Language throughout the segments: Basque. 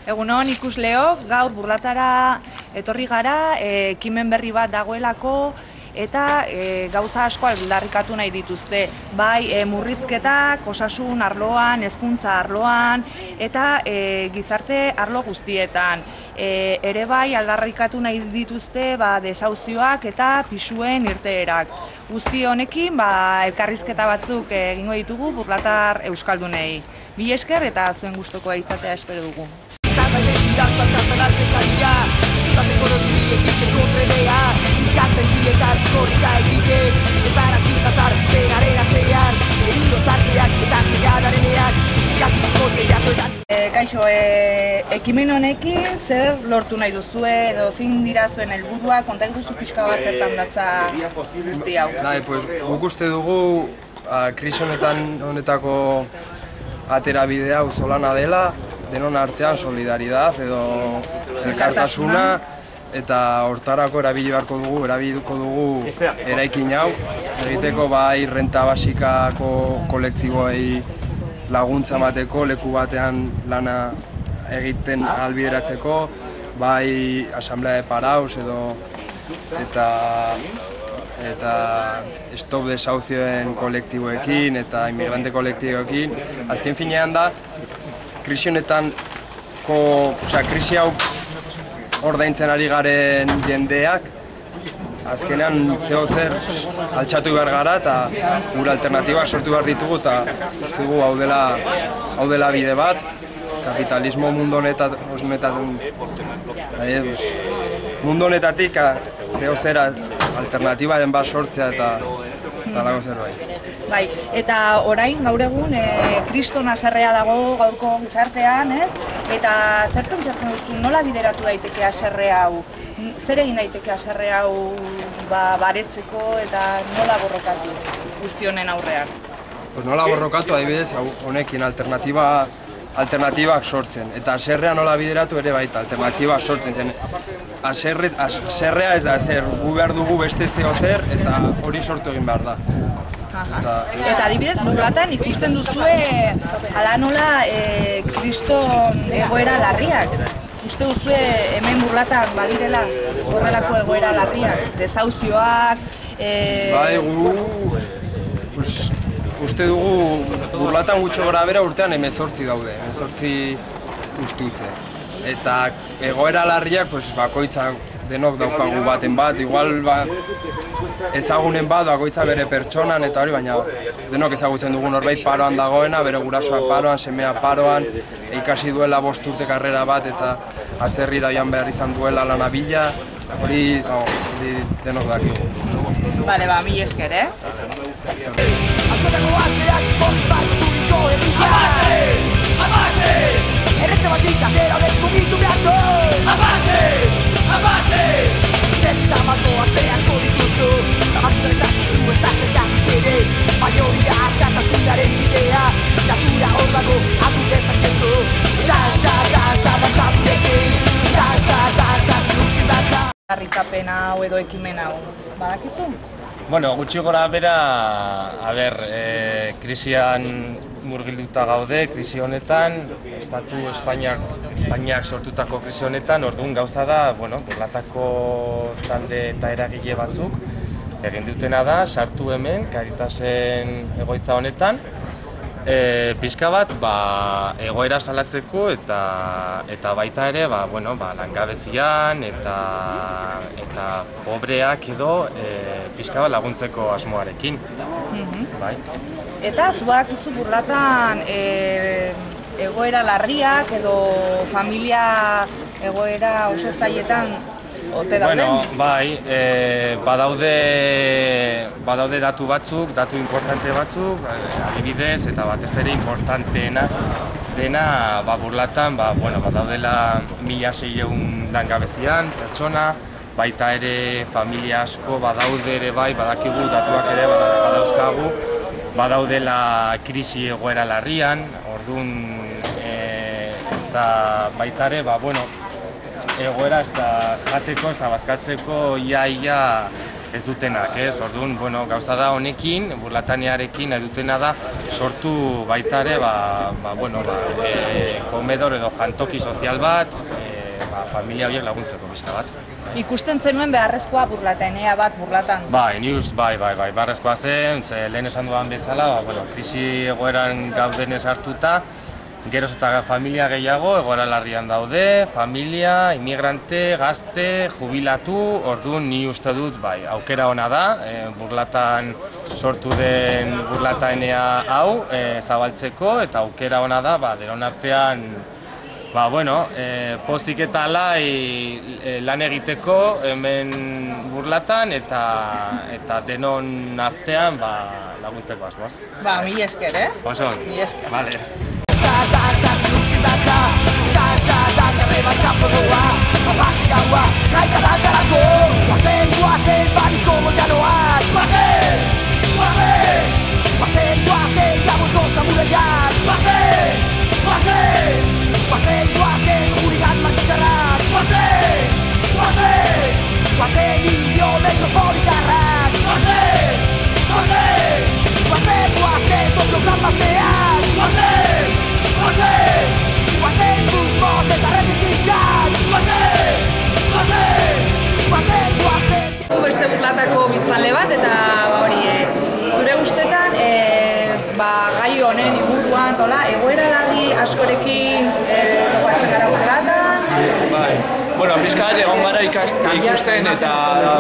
Egunon ikusleok, gaur Burlatara etorri gara, ekimen berri bat dagoelako eta gauza asko aldarrikatu nahi dituzte. Bai, murrizketak, osasun arloan, hezkuntza arloan eta gizarte arlo guztietan. Ere bai aldarrikatu nahi dituzte desauzioak eta pisuen irteerak. Guzti honekin elkarrizketa batzuk egingo ditugu Burlatar euskaldunei. Mila esker eta zuen gustukoa izatea espero dugu. Zazaitez indartu alkartan aztekaria Eskutatzeko dutxuri egiteko trebea Ikasmendietan korrika egiten Eparazi jazar penaren artean Erio zarteak eta segadarenean Ikasiko teiatoetan Kaixo, ekimen honekin zer lortu nahi duzue edo zein dira zuen helburua konta iguzu pixka bat zertan datza guzti hau? Guk uste dugu krisi honetako atera bidea auzolana dela denon artean solidaridad edo elkartasuna eta hortarako erabiliko dugu eraikin hau egiteko bai renta basikako kolektiboei laguntza emateko leku batean lana egiten ahalbideratzeko bai asamblea de paraus edo eta stop desaucioen kolektiboekin eta inmigrante kolektiboekin azken finean da krisi hau ordaintzen ari garen jendeak azkenean zeo zer altxatu behar gara eta gure alternatiba sortu behar ditugu eta uste dugu hau dela bide bat kapitalismo mundu honetatik zeo zer alternatibaren bat sortzea eta lago zerbait. Bai, eta orain gaur egun kriston haserrea dago gaurko gizartean, ez? Eta zer pentsatzen duzu, nola bideratu daiteke haserre hau? Zer egin daiteke haserre hau baretzeko eta nola borrokatu guzti honen aurrean? Nola borrokatu adibidez honekin alternatibak sortzen eta haserrea nola bideratu ere baita alternatibak sortzen zen. Haserrea ez da zer, gu behar dugu beste zeo zer eta hori sortu egin behar da. Eta adibidez, Burlatan ikusten duzue hala nola kriston egoera larriak. Uste duzue hemen Burlatan badirela horrelako egoera larriak, desauzioak... Bai, uste dugu Burlatan gutxo gora bera urtean 18 daude, 18 ustutze. Eta egoera larriak bakoitzak denok daukagu baten bat, igual ezagunen bat bakoitza bere pertsonan eta hori, baina denok ezagutzen dugu norbait paroan dagoena, bere gurasoak paroan, semea paroan, ikasi duela 5 urte karrera bat eta atzerrira joan behar izan duela lana bila, hori denok dakigu. Bale, mila esker, Atzatako azteak bortz bat duriko herria Apache! Erreze batik atera dek mugitu beharko Apache! Zerita malkoak beharko dituzu Amakito ez dakizu ez da zergatik ere Baina dira askatasunaren bidea Natura hor dago atu dezakezu Dantza gurekin Dantza zuk dantza Harrikapen hau edo ekimen hau, badakizu? Bueno, gutxi gora bera, krisian murgilduta gaude, krisi honetan, Estatu Espainiak sortutako krisi honetan, orduan gauza da, Burlatako talde eta eragile batzuk, egin dutena da, sartu hemen, Caritasen egoitza honetan, pixka bat egoera salatzeko eta baita ere langabezian eta pobreak edo pixka bat laguntzeko asmoarekin. Eta zuak izu Burlatan egoera larriak edo familia egoera oso zailetan ote dauden? Bai, badaude datu batzuk, datu importante batzuk, adibidez eta batez ere importanteena dena Burlatan badaudela 1.600 langabezian pertsona, baita ere familia asko badaude ere bai, badakigu datuak ere badauzkagu, badaudela krisi egoera larrian, orduan baita ere egoera ez da jateko, ez da bazkatzeko ia ez dutenak, ez? Orduan, bueno, gauza da honekin, burlatanearekin nahi dutena da sortu baita ere, komedor edo jantoki sozial bat, familia horiek laguntzeko pixka bat. Ikusten zenuen beharrezkoa burlatanea bat burlatan? Bai, beharrezkoa zen, lehen esan dudan bezala, krisi egoeran gaudenez hartuta, geroz eta familia gehiago egoera larrian daude, familia, inmigrante, gazte, jubilatu, orduan ni uste dut aukera ona da, burlatan sortu den burlataenea hau zabaltzeko, eta aukera ona da denon artean pozik eta alai lan egiteko hemen burlatan eta denon artean laguntzeko asmoaz. Mila esker, Oso, mila esker. Vale. Dantza, zuzi dantza, rebatxa pogoa, apatxe gaua, kaita dantzarako. Guazen, Parizko moianoak. Guazen, laburko zamuraiak. Guazen, hurigan makitzarrak. Guazen, indio metropolitarrak. Guazen, tokio kanpatzeak. Guazen, bulbot eta redizkizak. Guazen. Beste burlatako biztanle bat eta zure ustetan gai honen inguruan egoera larri askorekin gogoratzen gara burlatan. Pixka bat egon gara ikusten eta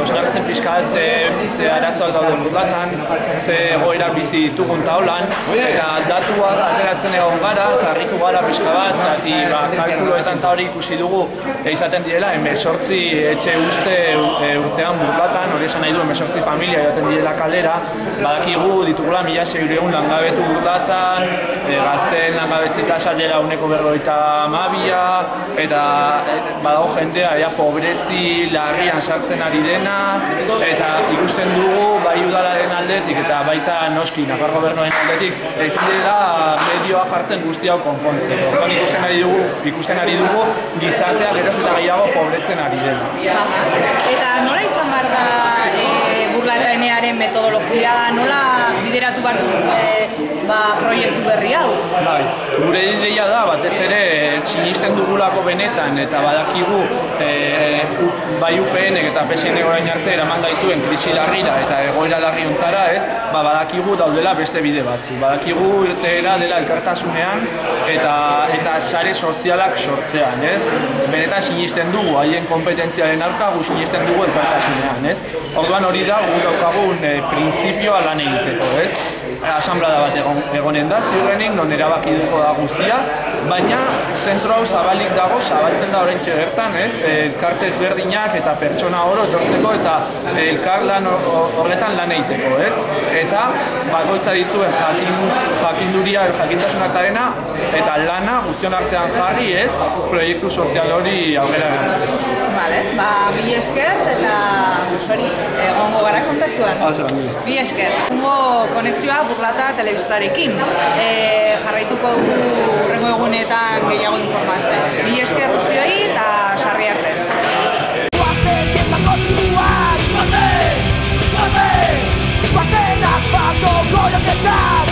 osgartzen pixka bat ze arazoak dauden burlatan, ze egoera bizi ditugun taulan, eta datuak ateratzen egon gara eta harritu gara pixka bat, zati kalkuloetan eta hori ikusi dugu izaten direla 18 etxe uste urtean burlatan, hori esan nahi du 18 familia joaten direla kalera, badakigu ditugula 1.600 langabetu burlatan, gazteen langabezi tasa dela 1,52, eta badago jendea pobrezi larrian sartzen ari dena, eta ikusten dugu bai udalaren aldetik eta baita noski Nafar gobernuaren aldetik ez dela medioa jartzen guzti hau konpontzeko. Orduan ikusten ari dugu gizartea geroz eta gehiago pobretzen ari dela. Eta nola izan behar da burlatanearen metodologia, nola bideratu behar du proiektu berri hau? Gure ideia da, batez ere sinisten dugulako benetan eta badakigu bai UPN eta PSN orain arte eraman gaituen krisi larrira eta egoera larri hontara, badakigu daudela beste bide batzu. Badakigu irteera dela elkartasunean eta sare sozialak sortzean, benetan sinisten dugu haien kompetentziaren aurka, gu sinisten dugu elkartasunean, Orduan hori da gu daukagun printzipioa lan egiteko, asanblada bat egonen da, ziurrenik, non erabaki duko da guztia, baina zentro hau zabalik dago, zabaltzen da orentxe bertan, elkarte ezberdinak eta pertsona oro etortzeko eta elkarlan horretan lan egiteko, Eta bakoitza dituen jakinduria, jakintasunatarena eta lana guztion artean jarri, proiektu sozial hori aurrera gara. Mila esker eta egongo gara kontaktuan. Mila esker. Egongo konexioa Burlata telebistarekin. Jarraituko dugu hurrengo egunetan gehiago informatzen. Mila esker guztioi eta sarri arte. Guazen asfalto goio kesak.